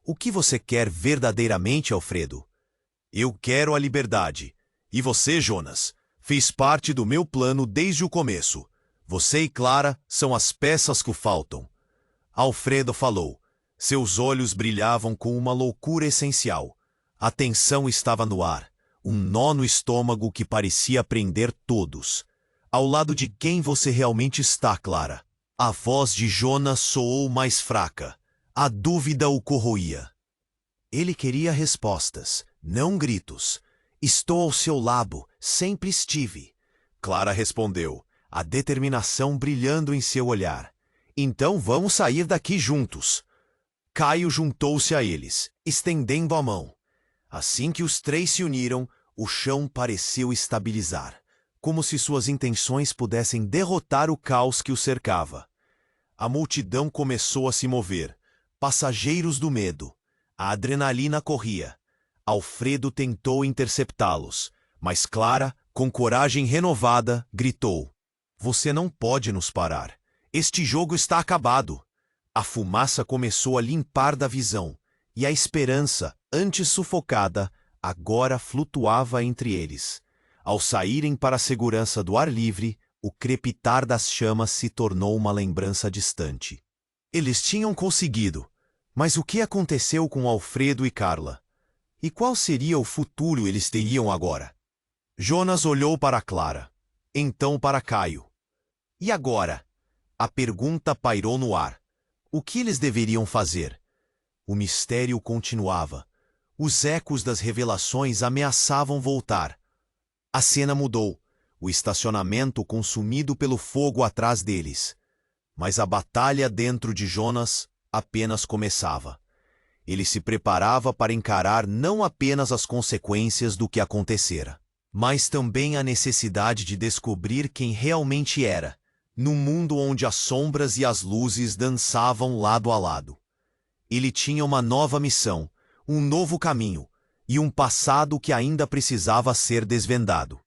O que você quer verdadeiramente, Alfredo? Eu quero a liberdade. E você, Jonas, fez parte do meu plano desde o começo. Você e Clara são as peças que faltam. Alfredo falou. Seus olhos brilhavam com uma loucura essencial. A tensão estava no ar, um nó no estômago que parecia prender todos. Ao lado de quem você realmente está, Clara? A voz de Jonas soou mais fraca. A dúvida o corroía. Ele queria respostas, não gritos. Estou ao seu lado, sempre estive. Clara respondeu, a determinação brilhando em seu olhar. Então vamos sair daqui juntos. Caio juntou-se a eles, estendendo a mão. Assim que os três se uniram, o chão pareceu estabilizar, como se suas intenções pudessem derrotar o caos que o cercava. A multidão começou a se mover, passageiros do medo. A adrenalina corria. Alfredo tentou interceptá-los, mas Clara, com coragem renovada, gritou. Você não pode nos parar. Este jogo está acabado. A fumaça começou a limpar da visão, e a esperança, antes sufocada, agora flutuava entre eles. Ao saírem para a segurança do ar livre, o crepitar das chamas se tornou uma lembrança distante. Eles tinham conseguido, mas o que aconteceu com Alfredo e Carla? E qual seria o futuro eles teriam agora? Jonas olhou para Clara, então para Caio. E agora? A pergunta pairou no ar. O que eles deveriam fazer? O mistério continuava. Os ecos das revelações ameaçavam voltar. A cena mudou, o estacionamento consumido pelo fogo atrás deles. Mas a batalha dentro de Jonas apenas começava. Ele se preparava para encarar não apenas as consequências do que acontecera, mas também a necessidade de descobrir quem realmente era, num mundo onde as sombras e as luzes dançavam lado a lado. Ele tinha uma nova missão, um novo caminho, e um passado que ainda precisava ser desvendado.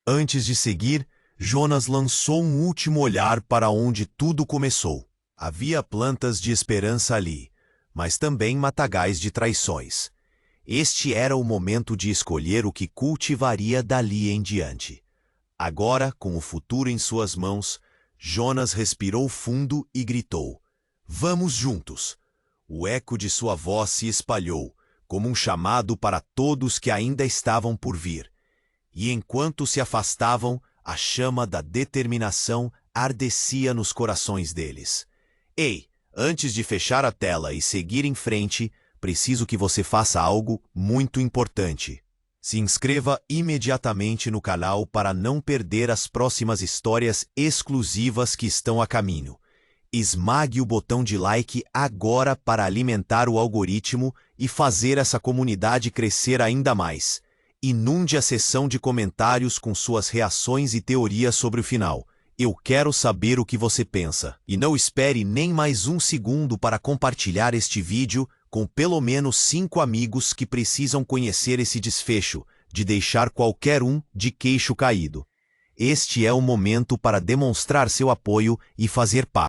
Antes de seguir, Jonas lançou um último olhar para onde tudo começou. Havia plantas de esperança ali, mas também matagais de traições. Este era o momento de escolher o que cultivaria dali em diante. Agora, com o futuro em suas mãos, Jonas respirou fundo e gritou, vamos juntos! O eco de sua voz se espalhou, como um chamado para todos que ainda estavam por vir. E enquanto se afastavam, a chama da determinação ardecia nos corações deles. Ei, antes de fechar a tela e seguir em frente, preciso que você faça algo muito importante. Se inscreva imediatamente no canal para não perder as próximas histórias exclusivas que estão a caminho. Esmague o botão de like agora para alimentar o algoritmo e fazer essa comunidade crescer ainda mais. Inunde a seção de comentários com suas reações e teorias sobre o final. Eu quero saber o que você pensa. E não espere nem mais um segundo para compartilhar este vídeo com pelo menos 5 amigos que precisam conhecer esse desfecho, de deixar qualquer um de queixo caído. Este é o momento para demonstrar seu apoio e fazer parte.